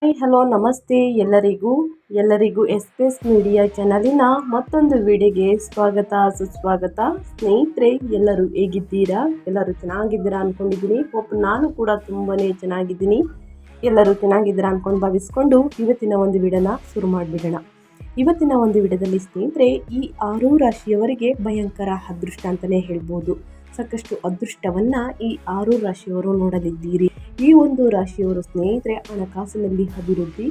Hi hello ನಮಸ್ತೆ ಎಲ್ಲರಿಗೂ S media ಚಾನಲಿನ ಮತ್ತೊಂದು ವಿಡಿಯೋಗೆ ಸ್ವಾಗತ ಸುಸ್ವಾಗತ. ಸ್ನೇಹಿತರೆ, ಎಲ್ಲರೂ ಹೇಗಿದ್ದೀರಾ? ಎಲ್ಲರೂ ಚೆನ್ನಾಗಿದ್ದೀರಾ ಅಂದ್ಕೊಂಡಿದ್ದೀನಿ. ನಾನು ಕೂಡ ತುಂಬಾನೇ ಚೆನ್ನಾಗಿದ್ದೀನಿ. ಎಲ್ಲರೂ ಚೆನ್ನಾಗಿದ್ದೀರಾ ಅಂದ್ಕೊಂಡು ಭಾವಿಸ್ಕೊಂಡು ಇವತ್ತಿನ ಒಂದು ವಿಡಿಯೋನ ಶುರು ಮಾಡಿಬಿಡೋಣ. ಇವತ್ತಿನ ಒಂದು ವಿಡಿಯೋದಲ್ಲಿ ಸ್ನೇಹಿತರೆ, ಈ 6 ರಾಶಿಯವರಿಗೆ ಭಯಂಕರ ಅದೃಷ್ಟ ಅಂತಲೇ ಹೇಳ್ಬೋದು. ಸಾಕಷ್ಟು ಅದೃಷ್ಟವನ್ನ ಈ 6 ರಾಶಿಯವರು ನೋಡಲಿದ್ದೀರಿ. ಈ ಒಂದು ರಾಶಿಯವರು ಸ್ನೇಹಿತರೆ, ಹಣಕಾಸಿನಲ್ಲಿ ಅಭಿವೃದ್ಧಿ,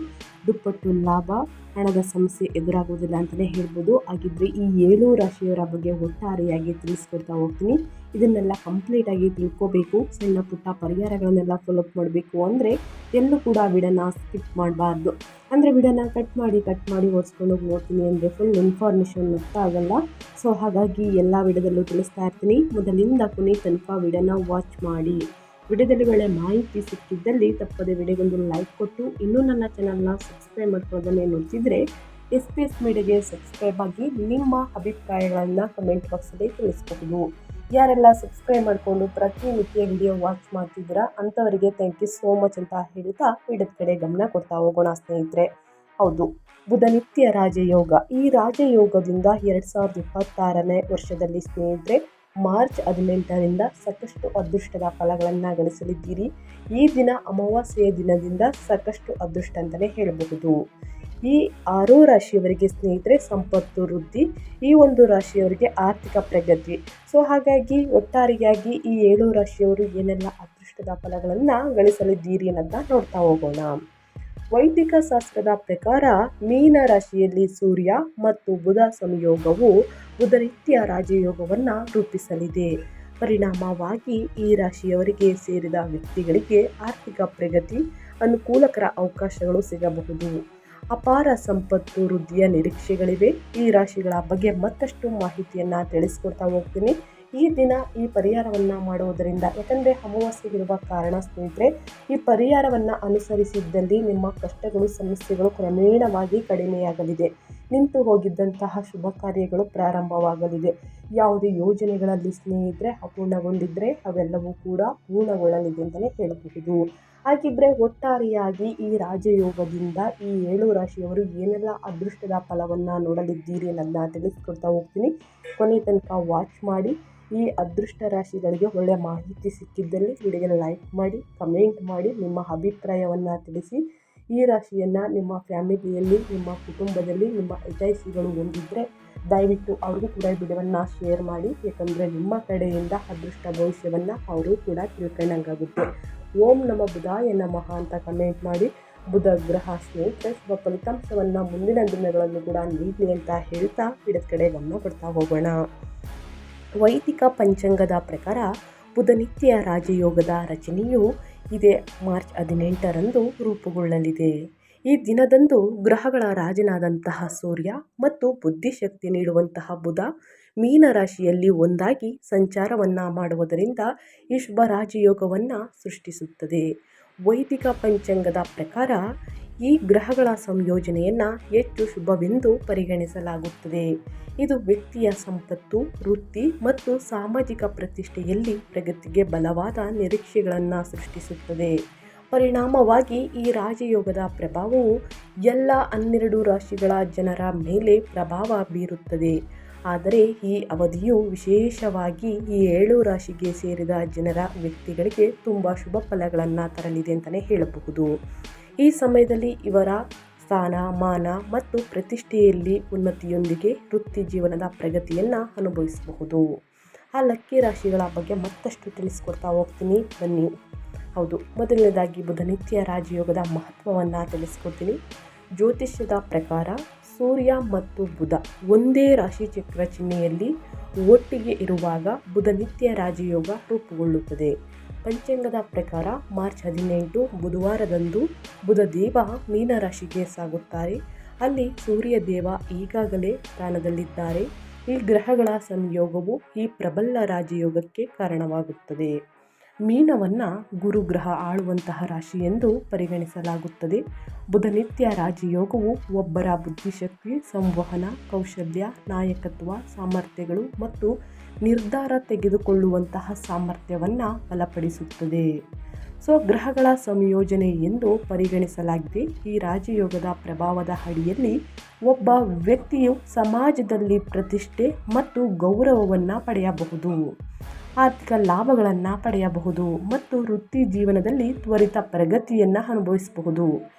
ದುಪ್ಪಟ್ಟು ಲಾಭ, ಹಣದ ಸಮಸ್ಯೆ ಎದುರಾಗುವುದಿಲ್ಲ ಅಂತಲೇ ಹೇಳ್ಬೋದು. ಹಾಗಿದ್ರೆ ಈ 7 ರಾಶಿಯವರ ಬಗ್ಗೆ ಒಟ್ಟಾರೆಯಾಗಿ ತಿಳಿಸ್ಕೊಡ್ತಾ ಹೋಗ್ತೀನಿ. ಇದನ್ನೆಲ್ಲ ಕಂಪ್ಲೀಟ್ ಆಗಿ ತಿಳ್ಕೋಬೇಕು, ಸಣ್ಣ ಪುಟ್ಟ ಪರಿಹಾರಗಳನ್ನೆಲ್ಲ ಫಾಲೋಅಪ್ ಮಾಡಬೇಕು ಅಂದರೆ ಎಲ್ಲೂ ಕೂಡ ವಿಡಿಯೋನ ಸ್ಕಿಪ್ ಮಾಡಬಾರ್ದು. ಅಂದರೆ ವಿಡಿಯೋನ ಕಟ್ ಮಾಡಿ ಓಡಿಸ್ಕೊಂಡು ನೋಡ್ತೀನಿ ಅಂದರೆ ಫುಲ್ ಇನ್ಫಾರ್ಮೇಷನ್ ಅರ್ಥ ಆಗಲ್ಲ. ಸೊ ಹಾಗಾಗಿ ಎಲ್ಲ ವಿಡಿಯೋದಲ್ಲೂ ತಿಳಿಸ್ತಾ ಇರ್ತೀನಿ. ಮೊದಲಿಂದ ಕೊನೆ ತನಕ ವಿಡಿಯೋನ ವಾಚ್ ಮಾಡಿ. ವಿಡಿಯೋದಲ್ಲಿ ಒಳ್ಳೆ ಮಾಹಿತಿ ಸಿಕ್ಕಿದ್ದಲ್ಲಿ ತಪ್ಪದೆ ವಿಡಿಯೋಗೊಂದು ಲೈಕ್ ಕೊಟ್ಟು, ಇನ್ನೂ ನನ್ನ ಚಾನಲ್ನ ಸಬ್ಸ್ಕ್ರೈಬ್ ಮಾಡ್ಕೊಳ್ಳೋದನ್ನೇ ನೋಡ್ತಿದ್ರೆ ಎಸ್ ಮೀಡಿಯಾಗೆ ಸಬ್ಸ್ಕ್ರೈಬ್ ಆಗಿ ನಿಮ್ಮ ಅಭಿಪ್ರಾಯಗಳನ್ನು ಕಮೆಂಟ್ ಬಾಕ್ಸಲ್ಲಿ ತಿಳಿಸಬಹುದು. ಯಾರೆಲ್ಲ ಸಬ್ಸ್ಕ್ರೈಬ್ ಮಾಡಿಕೊಂಡು ಪ್ರತಿನಿತ್ಯ ವಿಡಿಯೋ ವಾಚ್ ಮಾಡ್ತಿದ್ದೀರಾ ಅಂಥವರಿಗೆ ಥ್ಯಾಂಕ್ ಯು ಸೋ ಮಚ್ ಅಂತ ಹೇಳ್ತಾ ವಿಡಿಯೋದ ಕಡೆ ಗಮನ ಕೊಡ್ತಾ ಹೋಗೋಣ ಸ್ನೇಹಿತರೆ. ಹೌದು, ಬುಧನಿತ್ಯ ರಾಜಯೋಗ. ಈ ರಾಜಯೋಗದಿಂದ 2026ನೇ ವರ್ಷದಲ್ಲಿ ಸ್ನೇಹಿತರೆ ಮಾರ್ಚ್ 18ರಿಂದ ಸಾಕಷ್ಟು ಅದೃಷ್ಟದ ಫಲಗಳನ್ನು ಗಳಿಸಲಿದ್ದೀರಿ. ಈ ದಿನ ಅಮಾವಾಸ್ಯೆಯ ದಿನದಿಂದ ಸಾಕಷ್ಟು ಅದೃಷ್ಟ ಅಂತಲೇ ಹೇಳಬಹುದು. ಈ 6 ರಾಶಿಯವರಿಗೆ ಸ್ನೇಹಿತರೆ ಸಂಪತ್ತು ವೃದ್ಧಿ, ಈ ಒಂದು ರಾಶಿಯವರಿಗೆ ಆರ್ಥಿಕ ಪ್ರಗತಿ. ಸೊ ಹಾಗಾಗಿ ಒಟ್ಟಾರೆಯಾಗಿ ಈ 7 ರಾಶಿಯವರು ಏನೆಲ್ಲ ಅದೃಷ್ಟದ ಫಲಗಳನ್ನು ಗಳಿಸಲಿದ್ದೀರಿ ಅನ್ನೋದನ್ನ ನೋಡ್ತಾ ಹೋಗೋಣ. ವೈದಿಕ ಶಾಸ್ತ್ರದ ಪ್ರಕಾರ ಮೀನ ರಾಶಿಯಲ್ಲಿ ಸೂರ್ಯ ಮತ್ತು ಬುಧ ಸಂಯೋಗವು ಬುಧನಿತ್ಯ ರಾಜಯೋಗವನ್ನು ರೂಪಿಸಲಿದೆ. ಪರಿಣಾಮವಾಗಿ ಈ ರಾಶಿಯವರಿಗೆ ಸೇರಿದ ವ್ಯಕ್ತಿಗಳಿಗೆ ಆರ್ಥಿಕ ಪ್ರಗತಿ, ಅನುಕೂಲಕರ ಅವಕಾಶಗಳು ಸಿಗಬಹುದು. ಅಪಾರ ಸಂಪತ್ತು ವೃದ್ಧಿಯ ನಿರೀಕ್ಷೆಗಳಿವೆ. ಈ ರಾಶಿಗಳ ಬಗ್ಗೆ ಮತ್ತಷ್ಟು ಮಾಹಿತಿಯನ್ನು ತಿಳಿಸ್ಕೊಡ್ತಾ ಹೋಗ್ತೀನಿ. ಈ ದಿನ ಈ ಪರಿಹಾರವನ್ನು ಮಾಡುವುದರಿಂದ, ಯಾಕಂದರೆ ಅಮಾವಾಸ್ಯೆ ಇರುವ ಕಾರಣ ಸ್ನೇಹಿತರೆ, ಈ ಪರಿಹಾರವನ್ನು ಅನುಸರಿಸಿದ್ದಲ್ಲಿ ನಿಮ್ಮ ಕಷ್ಟಗಳು ಸಮಸ್ಯೆಗಳು ಕ್ರಮೇಣವಾಗಿ ಕಡಿಮೆಯಾಗಲಿದೆ. ನಿಂತು ಹೋಗಿದ್ದಂತಹ ಶುಭ ಕಾರ್ಯಗಳು ಪ್ರಾರಂಭವಾಗಲಿದೆ. ಯಾವುದೇ ಯೋಜನೆಗಳಲ್ಲಿ ಸ್ನೇಹಿತರೆ ಅಪೂರ್ಣಗೊಂಡಿದ್ದರೆ ಅವೆಲ್ಲವೂ ಕೂಡ ಪೂರ್ಣಗೊಳ್ಳಲಿದೆ ಅಂತಲೇ ಹೇಳಬಹುದು. ಹಾಗಿದ್ರೆ ಒಟ್ಟಾರೆಯಾಗಿ ಈ ರಾಜಯೋಗದಿಂದ ಈ 7 ರಾಶಿಯವರು ಏನೆಲ್ಲ ಅದೃಷ್ಟದ ಫಲವನ್ನು ನೋಡಲಿದ್ದೀರಿ ಅನ್ನೋದನ್ನ ತಿಳಿಸ್ಕೊಡ್ತಾ ಹೋಗ್ತೀನಿ. ಕೊನೆ ತನಕ ವಾಚ್ ಮಾಡಿ. ಈ ಅದೃಷ್ಟ ರಾಶಿಗಳಿಗೆ ಒಳ್ಳೆಯ ಮಾಹಿತಿ ಸಿಕ್ಕಿದ್ದಲ್ಲಿ ವಿಡಿಯೋಗೆ ಲೈಕ್ ಮಾಡಿ, ಕಮೆಂಟ್ ಮಾಡಿ, ನಿಮ್ಮ ಅಭಿಪ್ರಾಯವನ್ನು ತಿಳಿಸಿ. ಈ ರಾಶಿಯನ್ನು ನಿಮ್ಮ ಫ್ಯಾಮಿಲಿಯಲ್ಲಿ, ನಿಮ್ಮ ಕುಟುಂಬದಲ್ಲಿ ನಿಮ್ಮ ಹಿತೈಷಿಗಳು ಹೊಂದಿದ್ರೆ ದಯವಿಟ್ಟು ಅವ್ರಿಗೂ ಕೂಡ ವಿಡಿಯೋವನ್ನು ಶೇರ್ ಮಾಡಿ. ಯಾಕಂದರೆ ನಿಮ್ಮ ಕಡೆಯಿಂದ ಅದೃಷ್ಟ ಭವಿಷ್ಯವನ್ನು ಅವರು ಕೂಡ ತಿಳ್ಕೊಂಡಂಗಾಗುತ್ತೆ. ಓಂ ನಮ ಬುಧಾಯ ನಮಃ ಅಂತ ಕಮೆಂಟ್ ಮಾಡಿ. ಬುಧ ಗ್ರಹ ಸ್ನೇಹಿತರೆ ಶುಭ ಫಲಿತಾಂಶವನ್ನು ಮುಂದಿನ ದಿನಗಳನ್ನು ಕೂಡ ನೀಡಲಿ ಅಂತ ಹೇಳ್ತಾ ವಿಡಿಯೋದ ಕಡೆ ಗಮನ ಕೊಡ್ತಾ ಹೋಗೋಣ. ವೈದಿಕ ಪಂಚಾಂಗದ ಪ್ರಕಾರ ಬುಧನಿತ್ಯ ರಾಜಯೋಗದ ರಚನೆಯು ಇದೇ ಮಾರ್ಚ್ 18ರಂದು ರೂಪುಗೊಳ್ಳಲಿದೆ. ಈ ದಿನದಂದು ಗ್ರಹಗಳ ರಾಜನಾದಂತಹ ಸೂರ್ಯ ಮತ್ತು ಬುದ್ಧಿಶಕ್ತಿ ನೀಡುವಂತಹ ಬುಧ ಮೀನ ರಾಶಿಯಲ್ಲಿ ಒಂದಾಗಿ ಸಂಚಾರವನ್ನು ಮಾಡುವುದರಿಂದ ಈ ಶುಭ ರಾಜಯೋಗವನ್ನು ಸೃಷ್ಟಿಸುತ್ತದೆ. ವೈದಿಕ ಪಂಚಾಂಗದ ಪ್ರಕಾರ ಈ ಗ್ರಹಗಳ ಸಂಯೋಜನೆಯನ್ನು ಹೆಚ್ಚು ಶುಭವೆಂದು ಪರಿಗಣಿಸಲಾಗುತ್ತದೆ. ಇದು ವ್ಯಕ್ತಿಯ ಸಂಪತ್ತು, ವೃತ್ತಿ ಮತ್ತು ಸಾಮಾಜಿಕ ಪ್ರತಿಷ್ಠೆಯಲ್ಲಿ ಪ್ರಗತಿಗೆ ಬಲವಾದ ನಿರೀಕ್ಷೆಗಳನ್ನು ಸೃಷ್ಟಿಸುತ್ತದೆ. ಪರಿಣಾಮವಾಗಿ ಈ ರಾಜಯೋಗದ ಪ್ರಭಾವವು ಎಲ್ಲ 12 ರಾಶಿಗಳ ಜನರ ಮೇಲೆ ಪ್ರಭಾವ ಬೀರುತ್ತದೆ. ಆದರೆ ಈ ಅವಧಿಯು ವಿಶೇಷವಾಗಿ ಈ 7 ರಾಶಿಗೆ ಸೇರಿದ ಜನರ ವ್ಯಕ್ತಿಗಳಿಗೆ ತುಂಬ ಶುಭ ಫಲಗಳನ್ನು ತರಲಿದೆ ಅಂತಲೇ ಹೇಳಬಹುದು. ಈ ಸಮಯದಲ್ಲಿ ಇವರ ಸ್ಥಾನ ಮಾನ ಮತ್ತು ಪ್ರತಿಷ್ಠೆಯಲ್ಲಿ ಉನ್ನತಿಯೊಂದಿಗೆ ವೃತ್ತಿ ಜೀವನದ ಪ್ರಗತಿಯನ್ನು ಅನುಭವಿಸಬಹುದು. ಆ ಲಕ್ಕಿ ರಾಶಿಗಳ ಬಗ್ಗೆ ಮತ್ತಷ್ಟು ತಿಳಿಸ್ಕೊಡ್ತಾ ಹೋಗ್ತೀನಿ, ಬನ್ನಿ. ಹೌದು, ಮೊದಲನೇದಾಗಿ ಬುಧನಿತ್ಯ ರಾಜಯೋಗದ ಮಹತ್ವವನ್ನು ತಿಳಿಸ್ಕೊಡ್ತೀನಿ. ಜ್ಯೋತಿಷ್ಯದ ಪ್ರಕಾರ ಸೂರ್ಯ ಮತ್ತು ಬುಧ ಒಂದೇ ರಾಶಿ ಚಕ್ರ ಚಿಹ್ನೆಯಲ್ಲಿ ಒಟ್ಟಿಗೆ ಇರುವಾಗ ಬುಧನಿತ್ಯ ರಾಜಯೋಗ ರೂಪುಗೊಳ್ಳುತ್ತದೆ. ಪಂಚಾಂಗದ ಪ್ರಕಾರ ಮಾರ್ಚ್ 18 ಬುಧವಾರದಂದು ಬುಧದೇವ ಮೀನರಾಶಿಗೆ ಸಾಗುತ್ತಾರೆ. ಅಲ್ಲಿ ಸೂರ್ಯದೇವ ಈಗಾಗಲೇ ಸ್ಥಾನದಲ್ಲಿದ್ದಾರೆ. ಈ ಗ್ರಹಗಳ ಸಂಯೋಗವು ಈ ಪ್ರಬಲ ರಾಜಯೋಗಕ್ಕೆ ಕಾರಣವಾಗುತ್ತದೆ. ಮೀನವನ್ನು ಗುರುಗ್ರಹ ಆಳುವಂತಹ ರಾಶಿ ಎಂದು ಪರಿಗಣಿಸಲಾಗುತ್ತದೆ. ಬುಧನಿತ್ಯ ರಾಜಯೋಗವು ಒಬ್ಬರ ಬುದ್ಧಿಶಕ್ತಿ, ಸಂವಹನ ಕೌಶಲ್ಯ, ನಾಯಕತ್ವ ಸಾಮರ್ಥ್ಯಗಳು ಮತ್ತು ನಿರ್ಧಾರ ತೆಗೆದುಕೊಳ್ಳುವಂತಹ ಸಾಮರ್ಥ್ಯವನ್ನು ಬಲಪಡಿಸುತ್ತದೆ. ಗ್ರಹಗಳ ಸಂಯೋಜನೆ ಎಂದು ಪರಿಗಣಿಸಲಾಗಿದೆ. ಈ ರಾಜಯೋಗದ ಪ್ರಭಾವದ ಅಡಿಯಲ್ಲಿ ಒಬ್ಬ ವ್ಯಕ್ತಿಯು ಸಮಾಜದಲ್ಲಿ ಪ್ರತಿಷ್ಠೆ ಮತ್ತು ಗೌರವವನ್ನು ಪಡೆಯಬಹುದು, ಆರ್ಥಿಕ ಲಾಭಗಳನ್ನು ಪಡೆಯಬಹುದು ಮತ್ತು ವೃತ್ತಿ ಜೀವನದಲ್ಲಿ ತ್ವರಿತ ಪ್ರಗತಿಯನ್ನು ಅನುಭವಿಸಬಹುದು.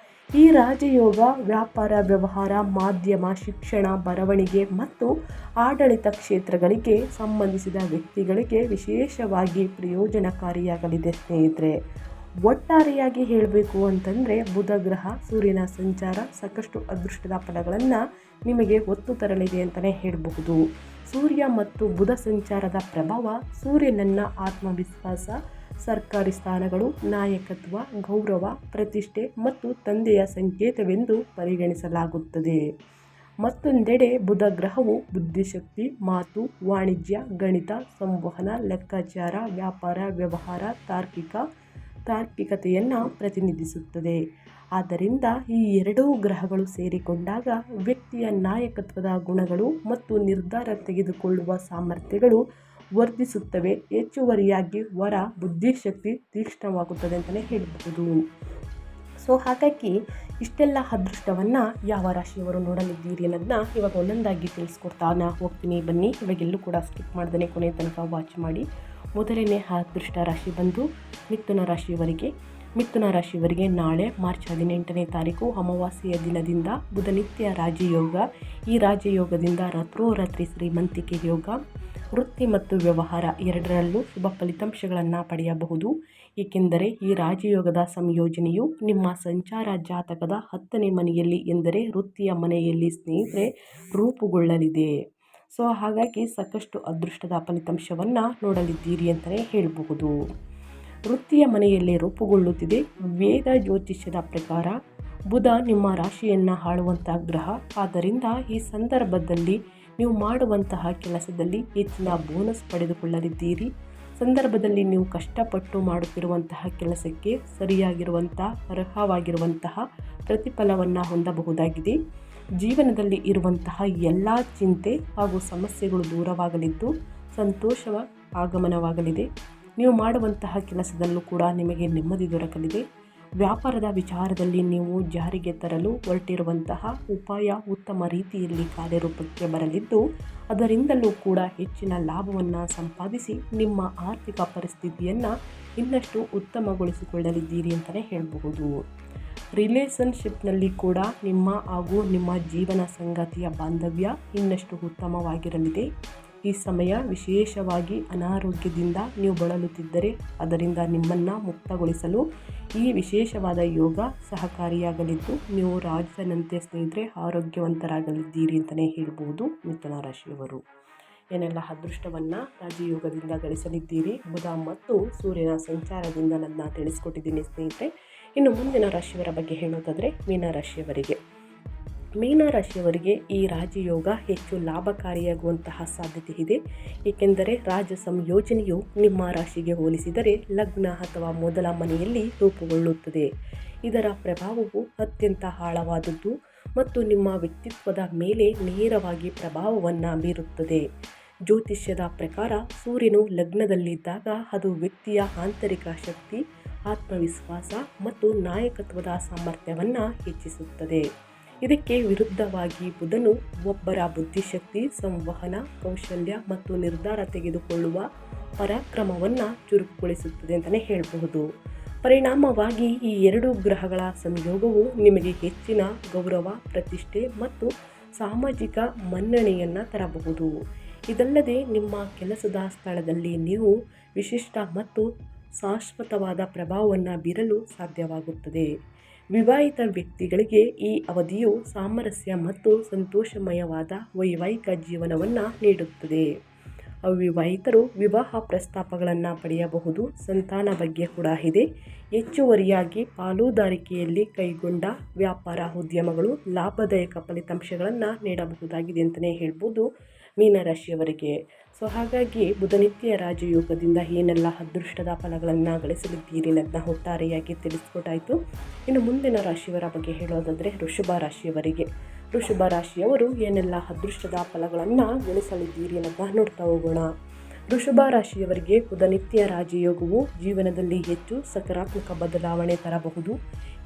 ಈ ರಾಜಯೋಗ ವ್ಯಾಪಾರ, ವ್ಯವಹಾರ, ಮಾಧ್ಯಮ, ಶಿಕ್ಷಣ, ಬರವಣಿಗೆ ಮತ್ತು ಆಡಳಿತ ಕ್ಷೇತ್ರಗಳಿಗೆ ಸಂಬಂಧಿಸಿದ ವ್ಯಕ್ತಿಗಳಿಗೆ ವಿಶೇಷವಾಗಿ ಪ್ರಯೋಜನಕಾರಿಯಾಗಲಿದೆ ಸ್ನೇಹಿತರೆ. ಒಟ್ಟಾರೆಯಾಗಿ ಹೇಳಬೇಕು ಅಂತಂದರೆ ಬುಧ ಗ್ರಹ ಸೂರ್ಯನ ಸಂಚಾರ ಸಾಕಷ್ಟು ಅದೃಷ್ಟದ ಫಲಗಳನ್ನು ನಿಮಗೆ ಹೊತ್ತು ತರಲಿದೆ ಅಂತಲೇ ಹೇಳಬಹುದು. ಸೂರ್ಯ ಮತ್ತು ಬುಧ ಸಂಚಾರದ ಪ್ರಭಾವ ಸೂರ್ಯನನ್ನ ಆತ್ಮವಿಶ್ವಾಸ, ಸರ್ಕಾರಿ ಸ್ಥಾನಗಳು, ನಾಯಕತ್ವ, ಗೌರವ, ಪ್ರತಿಷ್ಠೆ ಮತ್ತು ತಂದೆಯ ಸಂಕೇತವೆಂದು ಪರಿಗಣಿಸಲಾಗುತ್ತದೆ. ಮತ್ತೊಂದೆಡೆ ಬುಧ ಗ್ರಹವು ಬುದ್ಧಿಶಕ್ತಿ, ಮಾತು, ವಾಣಿಜ್ಯ, ಗಣಿತ, ಸಂವಹನ, ಲೆಕ್ಕಾಚಾರ, ವ್ಯಾಪಾರ, ವ್ಯವಹಾರ, ತಾರ್ಕಿಕತೆಯನ್ನು ಪ್ರತಿನಿಧಿಸುತ್ತದೆ. ಆದ್ದರಿಂದ ಈ ಎರಡೂ ಗ್ರಹಗಳು ಸೇರಿಕೊಂಡಾಗ ವ್ಯಕ್ತಿಯ ನಾಯಕತ್ವದ ಗುಣಗಳು ಮತ್ತು ನಿರ್ಧಾರ ತೆಗೆದುಕೊಳ್ಳುವ ಸಾಮರ್ಥ್ಯಗಳು ವರ್ಧಿಸುತ್ತವೆ. ಹೆಚ್ಚುವರಿಯಾಗಿ ಬುದ್ಧಿಶಕ್ತಿ ತೀಕ್ಷ್ಣವಾಗುತ್ತದೆ ಅಂತಲೇ ಹೇಳಬಹುದು. ಹಾಗಾಗಿ ಇಷ್ಟೆಲ್ಲ ಅದೃಷ್ಟವನ್ನು ಯಾವ ರಾಶಿಯವರು ನೋಡಲಿದ್ದೀರಿ ಅನ್ನೋದನ್ನ ಇವಾಗ ಒಂದೊಂದಾಗಿ ತಿಳಿಸ್ಕೊಡ್ತಾನೆ ಹೋಗ್ತೀನಿ. ಬನ್ನಿ, ಇವಾಗೆಲ್ಲೂ ಕೂಡ ಸ್ಕಿಪ್ ಮಾಡ್ದೇ ಕೊನೆ ತನಕ ವಾಚ್ ಮಾಡಿ. ಮೊದಲನೇ ಅದೃಷ್ಟ ರಾಶಿ ಬಂದು ಮಿಥುನ ರಾಶಿಯವರಿಗೆ. ಮಿಥುನ ರಾಶಿಯವರಿಗೆ ನಾಳೆ ಮಾರ್ಚ್ 18ನೇ ತಾರೀಕು ಅಮಾವಾಸ್ಯೆಯ ದಿನದಿಂದ ಬುಧನಿತ್ಯ ರಾಜಯೋಗ. ಈ ರಾಜಯೋಗದಿಂದ ರಾತ್ರೋರಾತ್ರಿ ಶ್ರೀಮಂತಿಕೆ ಯೋಗ. ವೃತ್ತಿ ಮತ್ತು ವ್ಯವಹಾರ ಎರಡರಲ್ಲೂ ಶುಭ ಫಲಿತಾಂಶಗಳನ್ನು ಪಡೆಯಬಹುದು. ಏಕೆಂದರೆ ಈ ರಾಜಯೋಗದ ಸಂಯೋಜನೆಯು ನಿಮ್ಮ ಸಂಚಾರ ಜಾತಕದ 10ನೇ ಮನೆಯಲ್ಲಿ ಎಂದರೆ ವೃತ್ತಿಯ ಮನೆಯಲ್ಲಿ ಸ್ನೇಹಿತರೆ ರೂಪುಗೊಳ್ಳಲಿದೆ. ಹಾಗಾಗಿ ಸಾಕಷ್ಟು ಅದೃಷ್ಟದ ಫಲಿತಾಂಶವನ್ನು ನೋಡಲಿದ್ದೀರಿ ಅಂತಲೇ ಹೇಳಬಹುದು. ವೃತ್ತಿಯ ಮನೆಯಲ್ಲಿ ರೂಪುಗೊಳ್ಳುತ್ತಿದೆ. ವೇದ ಜ್ಯೋತಿಷ್ಯದ ಪ್ರಕಾರ ಬುಧ ನಿಮ್ಮ ರಾಶಿಯನ್ನು ಆಳುವಂತಹ ಗ್ರಹ. ಆದ್ದರಿಂದ ಈ ಸಂದರ್ಭದಲ್ಲಿ ನೀವು ಮಾಡುವಂತಹ ಕೆಲಸದಲ್ಲಿ ಹೆಚ್ಚಿನ ಬೋನಸ್ ಪಡೆದುಕೊಳ್ಳಲಿದ್ದೀರಿ. ಸಂದರ್ಭದಲ್ಲಿ ನೀವು ಕಷ್ಟಪಟ್ಟು ಮಾಡುತ್ತಿರುವಂತಹ ಕೆಲಸಕ್ಕೆ ಸರಿಯಾಗಿರುವಂತಹ ಅರ್ಹವಾಗಿರುವಂತಹ ಪ್ರತಿಫಲವನ್ನು ಹೊಂದಬಹುದಾಗಿದೆ. ಜೀವನದಲ್ಲಿ ಇರುವಂತಹ ಎಲ್ಲ ಚಿಂತೆ ಹಾಗೂ ಸಮಸ್ಯೆಗಳು ದೂರವಾಗಲಿದ್ದು ಸಂತೋಷವ ಆಗಮನವಾಗಲಿದೆ. ನೀವು ಮಾಡುವಂತಹ ಕೆಲಸದಲ್ಲೂ ಕೂಡ ನಿಮಗೆ ನೆಮ್ಮದಿ ದೊರಕಲಿದೆ. ವ್ಯಾಪಾರದ ವಿಚಾರದಲ್ಲಿ ನೀವು ಜಾರಿಗೆ ತರಲು ಹೊರಟಿರುವಂತಹ ಉಪಾಯ ಉತ್ತಮ ರೀತಿಯಲ್ಲಿ ಕಾರ್ಯರೂಪಕ್ಕೆ ಬರಲಿದ್ದು ಅದರಿಂದಲೂ ಕೂಡ ಹೆಚ್ಚಿನ ಲಾಭವನ್ನು ಸಂಪಾದಿಸಿ ನಿಮ್ಮ ಆರ್ಥಿಕ ಪರಿಸ್ಥಿತಿಯನ್ನು ಇನ್ನಷ್ಟು ಉತ್ತಮಗೊಳಿಸಿಕೊಳ್ಳಲಿದ್ದೀರಿ ಅಂತಲೇ ಹೇಳಬಹುದು. ರಿಲೇಷನ್ಶಿಪ್ನಲ್ಲಿ ಕೂಡ ನಿಮ್ಮ ಹಾಗೂ ನಿಮ್ಮ ಜೀವನ ಸಂಗಾತಿಯ ಬಾಂಧವ್ಯ ಇನ್ನಷ್ಟು ಉತ್ತಮವಾಗಿರಲಿದೆ. ಈ ಸಮಯ ವಿಶೇಷವಾಗಿ ಅನಾರೋಗ್ಯದಿಂದ ನೀವು ಬಳಲುತ್ತಿದ್ದರೆ ಅದರಿಂದ ನಿಮ್ಮನ್ನು ಮುಕ್ತಗೊಳಿಸಲು ಈ ವಿಶೇಷವಾದ ಯೋಗ ಸಹಕಾರಿಯಾಗಲಿದ್ದು ನೀವು ರಾಜನಂತೆ ಸ್ನೇಹಿತರೆ ಆರೋಗ್ಯವಂತರಾಗಲಿದ್ದೀರಿ ಅಂತಲೇ ಹೇಳ್ಬೋದು. ಮಿಥುನ ರಾಶಿಯವರು ಏನೆಲ್ಲ ಅದೃಷ್ಟವನ್ನು ರಾಜಯೋಗದಿಂದ ಗಳಿಸಲಿದ್ದೀರಿ ಬುಧ ಮತ್ತು ಸೂರ್ಯನ ಸಂಚಾರದಿಂದ ನನ್ನ ತಿಳಿಸ್ಕೊಟ್ಟಿದ್ದೀನಿ ಸ್ನೇಹಿತರೆ. ಇನ್ನು ಮುಂದಿನ ರಾಶಿಯವರ ಬಗ್ಗೆ ಹೇಳೋದಾದರೆ ಮೀನರಾಶಿಯವರಿಗೆ ಈ ರಾಜಯೋಗ ಹೆಚ್ಚು ಲಾಭಕಾರಿಯಾಗುವಂತಹ ಸಾಧ್ಯತೆ ಇದೆ. ಏಕೆಂದರೆ ರಾಜ ಸಂಯೋಜನೆಯು ನಿಮ್ಮ ರಾಶಿಗೆ ಹೋಲಿಸಿದರೆ ಲಗ್ನ ಅಥವಾ ಮೊದಲ ಮನೆಯಲ್ಲಿ ರೂಪುಗೊಳ್ಳುತ್ತದೆ. ಇದರ ಪ್ರಭಾವವು ಅತ್ಯಂತ ಆಳವಾದದ್ದು ಮತ್ತು ನಿಮ್ಮ ವ್ಯಕ್ತಿತ್ವದ ಮೇಲೆ ನೇರವಾಗಿ ಪ್ರಭಾವವನ್ನು ಬೀರುತ್ತದೆ. ಜ್ಯೋತಿಷ್ಯದ ಪ್ರಕಾರ ಸೂರ್ಯನು ಲಗ್ನದಲ್ಲಿದ್ದಾಗ ಅದು ವ್ಯಕ್ತಿಯ ಆಂತರಿಕ ಶಕ್ತಿ, ಆತ್ಮವಿಶ್ವಾಸ ಮತ್ತು ನಾಯಕತ್ವದ ಸಾಮರ್ಥ್ಯವನ್ನು ಹೆಚ್ಚಿಸುತ್ತದೆ. ಇದಕ್ಕೆ ವಿರುದ್ಧವಾಗಿ ಬುಧನು ಒಬ್ಬರ ಬುದ್ಧಿಶಕ್ತಿ, ಸಂವಹನ ಕೌಶಲ್ಯ ಮತ್ತು ನಿರ್ಧಾರ ತೆಗೆದುಕೊಳ್ಳುವ ಪರಾಕ್ರಮವನ್ನು ಚುರುಕುಗೊಳಿಸುತ್ತದೆ ಅಂತಲೇ ಹೇಳಬಹುದು. ಪರಿಣಾಮವಾಗಿ ಈ ಎರಡು ಗ್ರಹಗಳ ಸಂಯೋಗವು ನಿಮಗೆ ಹೆಚ್ಚಿನ ಗೌರವ, ಪ್ರತಿಷ್ಠೆ ಮತ್ತು ಸಾಮಾಜಿಕ ಮನ್ನಣೆಯನ್ನು ತರಬಹುದು. ಇದಲ್ಲದೆ ನಿಮ್ಮ ಕೆಲಸದ ಸ್ಥಳದಲ್ಲಿ ನೀವು ವಿಶಿಷ್ಟ ಮತ್ತು ಶಾಶ್ವತವಾದ ಪ್ರಭಾವವನ್ನು ಬೀರಲು ಸಾಧ್ಯವಾಗುತ್ತದೆ. ವಿವಾಹಿತ ವ್ಯಕ್ತಿಗಳಿಗೆ ಈ ಅವಧಿಯು ಸಾಮರಸ್ಯ ಮತ್ತು ಸಂತೋಷಮಯವಾದ ವೈವಾಹಿಕ ಜೀವನವನ್ನು ನೀಡುತ್ತದೆ. ಅವಿವಾಹಿತರು ವಿವಾಹ ಪ್ರಸ್ತಾಪಗಳನ್ನು ಪಡೆಯಬಹುದು. ಸಂತಾನ ಬಗ್ಗೆ ಕೂಡ ಇದೆ. ಹೆಚ್ಚುವರಿಯಾಗಿ ಪಾಲುದಾರಿಕೆಯಲ್ಲಿ ಕೈಗೊಂಡ ವ್ಯಾಪಾರ ಉದ್ಯಮಗಳು ಲಾಭದಾಯಕ ಫಲಿತಾಂಶಗಳನ್ನು ನೀಡಬಹುದಾಗಿದೆ ಅಂತಲೇ ಹೇಳ್ಬೋದು ಮೀನರಾಶಿಯವರಿಗೆ. ಹಾಗಾಗಿ ಬುಧನಿತ್ಯ ರಾಜಯೋಗದಿಂದ ಏನೆಲ್ಲ ಅದೃಷ್ಟದ ಫಲಗಳನ್ನು ಗಳಿಸಲಿದ್ದೀರಿ ಅನ್ನೋದನ್ನ ಒಟ್ಟಾರೆಯಾಗಿ ತಿಳಿಸ್ಕೊಟ್ಟಾಯಿತು. ಇನ್ನು ಮುಂದಿನ ರಾಶಿಯವರ ಬಗ್ಗೆ ಹೇಳೋದಾದರೆ ವೃಷಭ ರಾಶಿಯವರು ಏನೆಲ್ಲ ಅದೃಷ್ಟದ ಫಲಗಳನ್ನು ಗಳಿಸಲಿದ್ದೀರಿ ಅನ್ನೋದನ್ನ ನೋಡ್ತಾ ಹೋಗೋಣ. ವೃಷಭ ರಾಶಿಯವರಿಗೆ ಬುಧನಿತ್ಯ ರಾಜಯೋಗವು ಜೀವನದಲ್ಲಿ ಹೆಚ್ಚು ಸಕಾರಾತ್ಮಕ ಬದಲಾವಣೆ ತರಬಹುದು.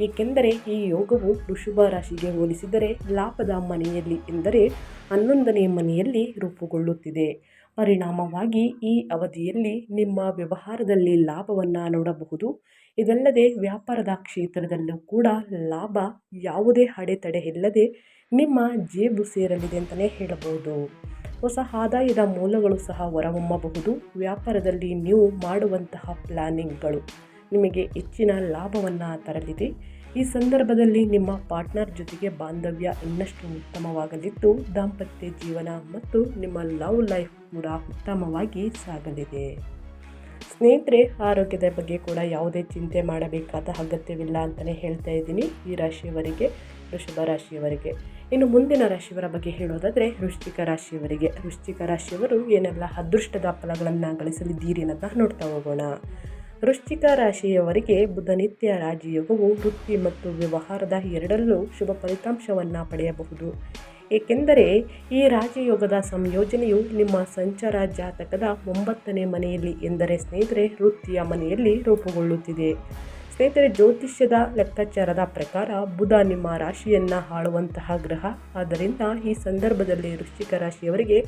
ಏಕೆಂದರೆ ಈ ಯೋಗವು ವೃಷಭ ರಾಶಿಗೆ ಹೋಲಿಸಿದರೆ ಲಾಭದ ಮನೆಯಲ್ಲಿ ಎಂದರೆ 11ನೇ ಮನೆಯಲ್ಲಿ ರೂಪುಗೊಳ್ಳುತ್ತಿದೆ. ಪರಿಣಾಮವಾಗಿ ಈ ಅವಧಿಯಲ್ಲಿ ನಿಮ್ಮ ವ್ಯವಹಾರದಲ್ಲಿ ಲಾಭವನ್ನು ನೋಡಬಹುದು. ಇದಲ್ಲದೆ ವ್ಯಾಪಾರದ ಕ್ಷೇತ್ರದಲ್ಲೂ ಕೂಡ ಲಾಭ ಯಾವುದೇ ಅಡೆತಡೆ ಇಲ್ಲದೆ ನಿಮ್ಮ ಜೇಬು ಸೇರಲಿದೆ ಅಂತಲೇ ಹೇಳಬಹುದು. ಹೊಸ ಆದಾಯದ ಮೂಲಗಳು ಸಹ ಹೊರಹೊಮ್ಮಬಹುದು. ವ್ಯಾಪಾರದಲ್ಲಿ ನೀವು ಮಾಡುವಂತಹ ಪ್ಲಾನಿಂಗ್ಗಳು ನಿಮಗೆ ಹೆಚ್ಚಿನ ಲಾಭವನ್ನು ತರಲಿದೆ. ಈ ಸಂದರ್ಭದಲ್ಲಿ ನಿಮ್ಮ ಪಾರ್ಟ್ನರ್ ಜೊತೆಗೆ ಬಾಂಧವ್ಯ ಇನ್ನಷ್ಟು ಉತ್ತಮವಾಗಲಿದ್ದು ದಾಂಪತ್ಯ ಜೀವನ ಮತ್ತು ನಿಮ್ಮ ಲವ್ ಲೈಫ್ ಕೂಡ ಉತ್ತಮವಾಗಿ ಸಾಗಲಿದೆ. ಸ್ನೇಹಿತರೆ, ಆರೋಗ್ಯದ ಬಗ್ಗೆ ಕೂಡ ಯಾವುದೇ ಚಿಂತೆ ಮಾಡಬೇಕಾದ ಅಗತ್ಯವಿಲ್ಲ ಅಂತಲೇ ಹೇಳ್ತಾ ಇದ್ದೀನಿ ಈ ರಾಶಿಯವರಿಗೆ, ವೃಷಭ ರಾಶಿಯವರಿಗೆ. ಇನ್ನು ಮುಂದಿನ ರಾಶಿಯವರ ಬಗ್ಗೆ ಹೇಳೋದಾದರೆ ವೃಶ್ಚಿಕ ರಾಶಿಯವರಿಗೆ. ವೃಶ್ಚಿಕ ರಾಶಿಯವರು ಏನೆಲ್ಲ ಅದೃಷ್ಟದ ಫಲಗಳನ್ನು ಗಳಿಸಲಿದ್ದೀರಿ ಅನ್ನೋದನ್ನ ನೋಡ್ತಾ ಹೋಗೋಣ. ವೃಶ್ಚಿಕ ರಾಶಿಯವರಿಗೆ ಬುಧನಿತ್ಯ ರಾಜಯೋಗವು ವೃತ್ತಿ ಮತ್ತು ವ್ಯವಹಾರದ ಎರಡರಲ್ಲೂ ಶುಭ ಫಲಿತಾಂಶವನ್ನು ಪಡೆಯಬಹುದು. ಏಕೆಂದರೆ ಈ ರಾಜಯೋಗದ ಸಂಯೋಜನೆಯು ನಿಮ್ಮ ಸಂಚಾರ ಜಾತಕದ 9ನೇ ಮನೆಯಲ್ಲಿ ಎಂದರೆ ಸ್ನೇಹಿತರೆ ವೃತ್ತಿಯ ಮನೆಯಲ್ಲಿ ರೂಪುಗೊಳ್ಳುತ್ತಿದೆ. ಸ್ನೇಹಿತರೆ, ಜ್ಯೋತಿಷ್ಯದ ಲೆಕ್ಕಾಚಾರದ ಪ್ರಕಾರ ಬುಧ ನಿಮ್ಮ ರಾಶಿಯನ್ನು ಆಳುವಂತಹ ಗ್ರಹ. ಆದ್ದರಿಂದ ಈ ಸಂದರ್ಭದಲ್ಲಿ ವೃಶ್ಚಿಕ ರಾಶಿಯವರಿಗೆ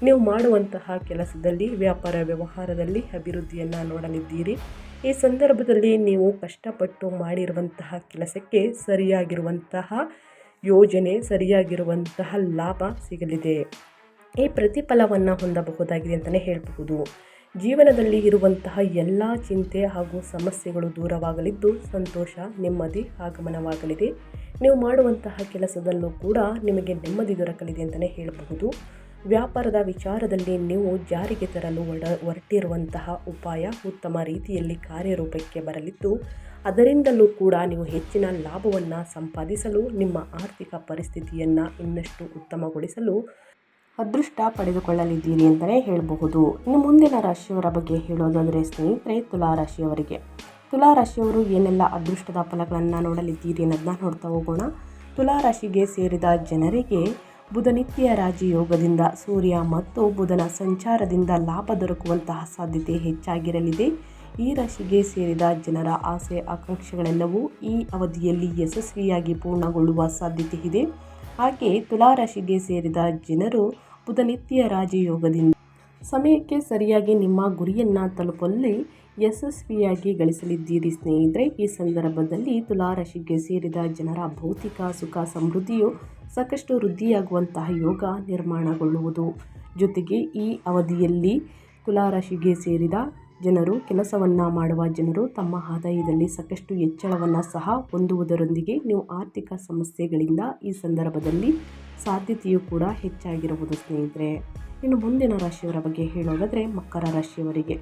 ನೀವು ಮಾಡುವಂತಹ ಕೆಲಸದಲ್ಲಿ ವ್ಯಾಪಾರ ವ್ಯವಹಾರದಲ್ಲಿ ಅಭಿವೃದ್ಧಿಯನ್ನು ನೋಡಲಿದ್ದೀರಿ. ಈ ಸಂದರ್ಭದಲ್ಲಿ ನೀವು ಕಷ್ಟಪಟ್ಟು ಮಾಡಿರುವಂತಹ ಕೆಲಸಕ್ಕೆ ಸರಿಯಾಗಿರುವಂತಹ ಯೋಜನೆ, ಸರಿಯಾಗಿರುವಂತಹ ಲಾಭ ಸಿಗಲಿದೆ. ಈ ಪ್ರತಿಫಲವನ್ನು ಹೊಂದಬಹುದಾಗಿದೆ ಅಂತಲೇ ಹೇಳಬಹುದು. ಜೀವನದಲ್ಲಿ ಇರುವಂತಹ ಎಲ್ಲ ಚಿಂತೆ ಹಾಗೂ ಸಮಸ್ಯೆಗಳು ದೂರವಾಗಲಿದ್ದು ಸಂತೋಷ, ನೆಮ್ಮದಿ ಆಗಮನವಾಗಲಿದೆ. ನೀವು ಮಾಡುವಂತಹ ಕೆಲಸದಲ್ಲೂ ಕೂಡ ನಿಮಗೆ ನೆಮ್ಮದಿ ದೊರಕಲಿದೆ ಅಂತಲೇ ಹೇಳಬಹುದು. ವ್ಯಾಪಾರದ ವಿಚಾರದಲ್ಲಿ ನೀವು ಜಾರಿಗೆ ತರಲು ಹೊರಟಿರುವಂತಹ ಉಪಾಯ ಉತ್ತಮ ರೀತಿಯಲ್ಲಿ ಕಾರ್ಯರೂಪಕ್ಕೆ ಬರಲಿದ್ದು ಅದರಿಂದಲೂ ಕೂಡ ನೀವು ಹೆಚ್ಚಿನ ಲಾಭವನ್ನು ಸಂಪಾದಿಸಲು, ನಿಮ್ಮ ಆರ್ಥಿಕ ಪರಿಸ್ಥಿತಿಯನ್ನು ಇನ್ನಷ್ಟು ಉತ್ತಮಗೊಳಿಸಲು ಅದೃಷ್ಟ ಪಡೆದುಕೊಳ್ಳಲಿದ್ದೀರಿ ಅಂತಲೇ ಹೇಳಬಹುದು. ಇನ್ನು ಮುಂದಿನ ರಾಶಿಯವರ ಬಗ್ಗೆ ಹೇಳೋದಾದರೆ ಸ್ನೇಹಿತರೆ, ತುಲಾರಾಶಿಯವರಿಗೆ. ತುಲಾರಾಶಿಯವರು ಏನೆಲ್ಲ ಅದೃಷ್ಟದ ಫಲಗಳನ್ನು ನೋಡಲಿದ್ದೀರಿ ಅನ್ನೋದನ್ನ ನೋಡ್ತಾ ಹೋಗೋಣ. ತುಲಾರಾಶಿಗೆ ಸೇರಿದ ಜನರಿಗೆ ಬುಧನಿತ್ಯ ರಾಜಯೋಗದಿಂದ ಸೂರ್ಯ ಮತ್ತು ಬುಧನ ಸಂಚಾರದಿಂದ ಲಾಭ ದೊರಕುವಂತಹ ಸಾಧ್ಯತೆ ಹೆಚ್ಚಾಗಿರಲಿದೆ. ಈ ರಾಶಿಗೆ ಸೇರಿದ ಜನರ ಆಸೆ ಆಕಾಂಕ್ಷೆಗಳೆಲ್ಲವೂ ಈ ಅವಧಿಯಲ್ಲಿ ಯಶಸ್ವಿಯಾಗಿ ಪೂರ್ಣಗೊಳ್ಳುವ ಸಾಧ್ಯತೆ ಇದೆ. ಹಾಗೆ ತುಲಾರಾಶಿಗೆ ಸೇರಿದ ಜನರು ಬುಧನಿತ್ಯ ರಾಜಯೋಗದಿಂದ ಸಮಯಕ್ಕೆ ಸರಿಯಾಗಿ ನಿಮ್ಮ ಗುರಿಯನ್ನು ತಲುಪಲ್ಲಿ ಯಶಸ್ವಿಯಾಗಿ ಗಳಿಸಲಿದ್ದೀರಿ. ಸ್ನೇಹಿತರೆ, ಈ ಸಂದರ್ಭದಲ್ಲಿ ತುಲಾರಾಶಿಗೆ ಸೇರಿದ ಜನರ ಭೌತಿಕ ಸುಖ ಸಮೃದ್ಧಿಯು ಸಾಕಷ್ಟು ವೃದ್ಧಿಯಾಗುವಂತಹ ಯೋಗ ನಿರ್ಮಾಣಗೊಳ್ಳುವುದು. ಜೊತೆಗೆ ಈ ಅವಧಿಯಲ್ಲಿ ತುಲಾರಾಶಿಗೆ ಸೇರಿದ ಜನರು, ಕೆಲಸವನ್ನು ಮಾಡುವ ಜನರು ತಮ್ಮ ಆದಾಯದಲ್ಲಿ ಸಾಕಷ್ಟು ಹೆಚ್ಚಳವನ್ನು ಸಹ ಹೊಂದುವುದರೊಂದಿಗೆ ನೀವು ಆರ್ಥಿಕ ಸಮಸ್ಯೆಗಳಿಂದ ಈ ಸಂದರ್ಭದಲ್ಲಿ ಸಾಧ್ಯತೆಯೂ ಕೂಡ ಹೆಚ್ಚಾಗಿರುವುದು. ಸ್ನೇಹಿತರೆ, ಇನ್ನು ಮುಂದಿನ ರಾಶಿಯವರ ಬಗ್ಗೆ ಹೇಳೋದಾದರೆ ಮಕರ ರಾಶಿಯವರಿಗೆ.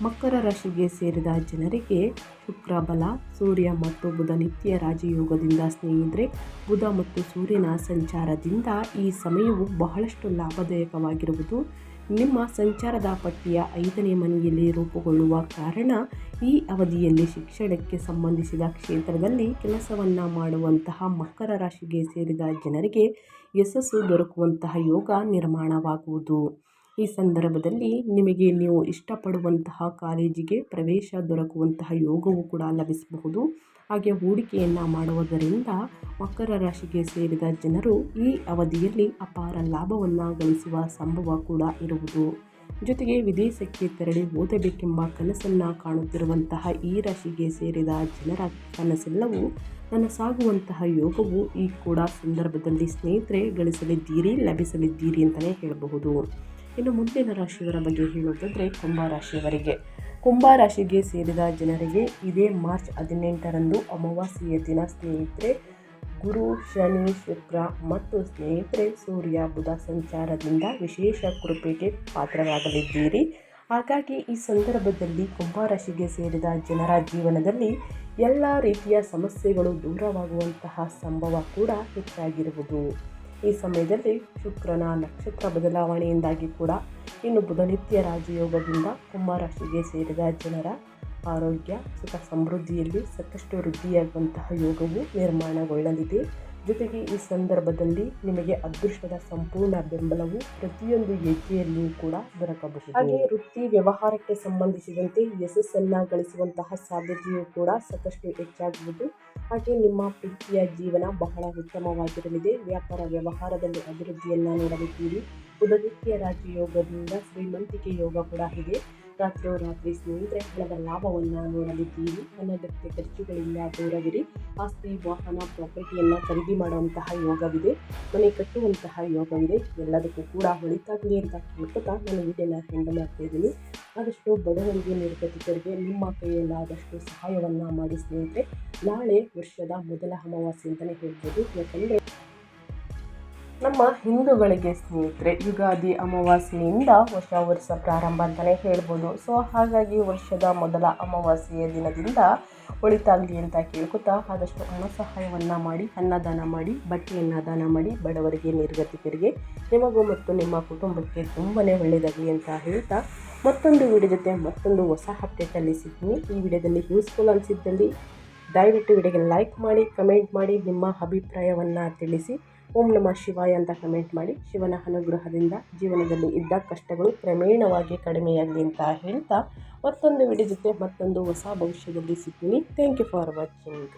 ಮಕರ ರಾಶಿಗೆ ಸೇರಿದ ಜನರಿಗೆ ಶುಕ್ರ ಬಲ, ಸೂರ್ಯ ಮತ್ತು ಬುಧ ನಿತ್ಯ ರಾಜಯೋಗದಿಂದ ಸ್ನೇಹಿತರೆ ಬುಧ ಮತ್ತು ಸೂರ್ಯನ ಸಂಚಾರದಿಂದ ಈ ಸಮಯವು ಬಹಳಷ್ಟು ಲಾಭದಾಯಕವಾಗಿರುವುದು. ನಿಮ್ಮ ಸಂಚಾರದ ಪಟ್ಟಿಯ 5ನೇ ಮನೆಯಲ್ಲಿ ರೂಪುಗೊಳ್ಳುವ ಕಾರಣ ಈ ಅವಧಿಯಲ್ಲಿ ಶಿಕ್ಷಣಕ್ಕೆ ಸಂಬಂಧಿಸಿದ ಕ್ಷೇತ್ರದಲ್ಲಿ ಕೆಲಸವನ್ನು ಮಾಡುವಂತಹ ಮಕರ ರಾಶಿಗೆ ಸೇರಿದ ಜನರಿಗೆ ಯಶಸ್ಸು ದೊರಕುವಂತಹ ಯೋಗ ನಿರ್ಮಾಣವಾಗುವುದು. ಈ ಸಂದರ್ಭದಲ್ಲಿ ನಿಮಗೆ ನೀವು ಇಷ್ಟಪಡುವಂತಹ ಕಾಲೇಜಿಗೆ ಪ್ರವೇಶ ದೊರಕುವಂತಹ ಯೋಗವೂ ಕೂಡ ಲಭಿಸಬಹುದು. ಹಾಗೆ ಹೂಡಿಕೆಯನ್ನು ಮಾಡುವುದರಿಂದ ಮಕರ ರಾಶಿಗೆ ಸೇರಿದ ಜನರು ಈ ಅವಧಿಯಲ್ಲಿ ಅಪಾರ ಲಾಭವನ್ನು ಗಳಿಸುವ ಸಂಭವ ಕೂಡ ಇರುವುದು. ಜೊತೆಗೆ ವಿದೇಶಕ್ಕೆ ತೆರಳಿ ಓದಬೇಕೆಂಬ ಕನಸನ್ನು ಕಾಣುತ್ತಿರುವಂತಹ ಈ ರಾಶಿಗೆ ಸೇರಿದ ಜನರ ಕನಸೆಲ್ಲವೂ ನನಸಾಗುವಂತಹ ಯೋಗವು ಈ ಕೂಡ ಸಂದರ್ಭದಲ್ಲಿ ಸ್ನೇಹಿತರೆ ಗಳಿಸಲಿದ್ದೀರಿ, ಲಭಿಸಲಿದ್ದೀರಿ ಅಂತಲೇ ಹೇಳಬಹುದು. ಇನ್ನು ಮುಂದಿನ ರಾಶಿಯವರ ಬಗ್ಗೆ ಹೇಳೋದಾದರೆ ಕುಂಭರಾಶಿಯವರಿಗೆ. ಕುಂಭರಾಶಿಗೆ ಸೇರಿದ ಜನರಿಗೆ ಇದೇ ಮಾರ್ಚ್ 18ರಂದು ಅಮಾವಾಸ್ಯೆಯ ದಿನ ಸ್ನೇಹಿತರೆ ಗುರು, ಶನಿ, ಶುಕ್ರ ಮತ್ತು ಸ್ನೇಹಿತರೆ ಸೂರ್ಯ, ಬುಧ ಸಂಚಾರದಿಂದ ವಿಶೇಷ ಕೃಪೆಗೆ ಪಾತ್ರರಾಗಲಿದ್ದೀರಿ. ಹಾಗಾಗಿ ಈ ಸಂದರ್ಭದಲ್ಲಿ ಕುಂಭರಾಶಿಗೆ ಸೇರಿದ ಜನರ ಜೀವನದಲ್ಲಿ ಎಲ್ಲ ರೀತಿಯ ಸಮಸ್ಯೆಗಳು ದೂರವಾಗುವಂತಹ ಸಂಭವ ಕೂಡ ಹೆಚ್ಚಾಗಿರುವುದು. ಈ ಸಮಯದಲ್ಲಿ ಶುಕ್ರನ ನಕ್ಷತ್ರ ಬದಲಾವಣೆಯಿಂದಾಗಿ ಕೂಡ ಇನ್ನು ಬುಧನಿತ್ಯ ರಾಜಯೋಗದಿಂದ ಕುಂಭರಾಶಿಗೆ ಸೇರಿದ ಜನರ ಆರೋಗ್ಯ ಸುಖ ಸಮೃದ್ಧಿಯಲ್ಲಿ ಸಾಕಷ್ಟು ವೃದ್ಧಿಯಾಗುವಂತಹ ಯೋಗವು ನಿರ್ಮಾಣಗೊಳ್ಳಲಿದೆ. ಜೊತೆಗೆ ಈ ಸಂದರ್ಭದಲ್ಲಿ ನಿಮಗೆ ಅದೃಷ್ಟದ ಸಂಪೂರ್ಣ ಬೆಂಬಲವು ಪ್ರತಿಯೊಂದು ಹೆಜ್ಜೆಯಲ್ಲಿಯೂ ಕೂಡ ದೊರಕಬಹುದು. ಹಾಗೆ ವೃತ್ತಿ ವ್ಯವಹಾರಕ್ಕೆ ಸಂಬಂಧಿಸಿದಂತೆ ಯಶಸ್ಸನ್ನು ಗಳಿಸುವಂತಹ ಸಾಧ್ಯತೆಯೂ ಕೂಡ ಸಾಕಷ್ಟು ಹೆಚ್ಚಾಗುವುದು. ಹಾಗೆ ನಿಮ್ಮ ಪ್ರೀತಿಯ ಜೀವನ ಬಹಳ ಉತ್ತಮವಾಗಿರಲಿದೆ. ವ್ಯಾಪಾರ ವ್ಯವಹಾರದಲ್ಲಿ ಅಭಿವೃದ್ಧಿಯನ್ನು ನೋಡಲಿದ್ದೀರಿ. ಬುಧನಿತ್ಯ ರಾಜಯೋಗದಿಂದ ಶ್ರೀಮಂತಿಕೆ ಯೋಗ ಕೂಡ ಇದೆ. ರಾತ್ರೋರಾತ್ರಿ ಸ್ನೇಹಿತರೆ ಹಣದ ಲಾಭವನ್ನು ನೋಡಲಿದ್ದೀರಿ. ಅನಗತ್ಯ ಖರ್ಚುಗಳಿಂದ ದೂರವಿರಿ. ಆಸ್ತಿ ವಾಹನ ಪ್ರಾಪರ್ಟಿಯನ್ನು ಖರೀದಿ ಮಾಡುವಂತಹ ಯೋಗವಿದೆ. ಮನೆ ಕಟ್ಟುವಂತಹ ಯೋಗವಿದೆ. ಎಲ್ಲದಕ್ಕೂ ಕೂಡ ಒಳಿತಾಗಲಿ ಅಂತ ಕೇಳ್ಕೊತಾ ನಾನು ವಿಡಿಯೋನ ಎಂಡ್ ಮಾಡ್ತಾ ಇದ್ದೀನಿ. ಆದಷ್ಟು ಬಡವರಿಗೆ ನಿರ್ಗತಿಕರಿಗೆ ನಿಮ್ಮ ಕೈಯಲ್ಲಾದಷ್ಟು ಸಹಾಯವನ್ನು ಮಾಡಿ ಸ್ನೇಹಿತರೆ. ನಾಳೆ ವರ್ಷದ ಮೊದಲ ಅಮಾವಾಸ್ಯೆ ಅಂತಲೇ ಹೇಳ್ಬೋದು. ಯಾಕಂದರೆ ನಮ್ಮ ಹಿಂದೂಗಳಿಗೆ ಸ್ನೇಹಿತರೆ ಯುಗಾದಿ ಅಮಾವಾಸ್ಯೆಯಿಂದ ಹೊಸ ವರ್ಷ ಪ್ರಾರಂಭ ಅಂತಲೇ ಹೇಳ್ಬೋದು. ಸೊ ಹಾಗಾಗಿ ವರ್ಷದ ಮೊದಲ ಅಮಾವಾಸ್ಯೆಯ ದಿನದಿಂದ ಒಳಿತಾಗಲಿ ಅಂತ ಕೇಳ್ಕೊತಾ ಆದಷ್ಟು ಹಣ ಸಹಾಯವನ್ನು ಮಾಡಿ, ಅನ್ನದಾನ ಮಾಡಿ, ಬಟ್ಟೆಯನ್ನು ದಾನ ಮಾಡಿ ಬಡವರಿಗೆ ನಿರ್ಗತಿಕರಿಗೆ ನಿಮಗೂ ಮತ್ತು ನಿಮ್ಮ ಕುಟುಂಬಕ್ಕೆ ತುಂಬಾ ಒಳ್ಳೆಯದಾಗಲಿ ಅಂತ ಹೇಳ್ತಾ ಮತ್ತೊಂದು ವಿಡಿಯೋ ಜೊತೆ ಮತ್ತೊಂದು ಹೊಸ ಅಪ್ಡೇಟಲ್ಲಿ ಸಿಗ್ತೀನಿ. ಈ ವಿಡಿಯೋದಲ್ಲಿ ಯೂಸ್ಫುಲ್ ಅನಿಸಿದ್ದಲ್ಲಿ ದಯವಿಟ್ಟು ವಿಡಿಯೋಗೆ ಲೈಕ್ ಮಾಡಿ, ಕಮೆಂಟ್ ಮಾಡಿ, ನಿಮ್ಮ ಅಭಿಪ್ರಾಯವನ್ನು ತಿಳಿಸಿ. ಓಂ ನಮಃ ಶಿವಾಯ ಅಂತ ಕಮೆಂಟ್ ಮಾಡಿ. ಶಿವನ ಅನುಗ್ರಹದಿಂದ ಜೀವನದಲ್ಲಿ ಇದ್ದ ಕಷ್ಟಗಳು ಕ್ರಮೇಣವಾಗಿ ಕಡಿಮೆಯಾಗಲಿ ಅಂತ ಹೇಳ್ತಾ ಮತ್ತೊಂದು ವಿಡಿಯೋ ಜೊತೆ ಮತ್ತೊಂದು ಹೊಸ ಭವಿಷ್ಯದಲ್ಲಿ ಸಿಗ್ತೀನಿ. Thank you for watching.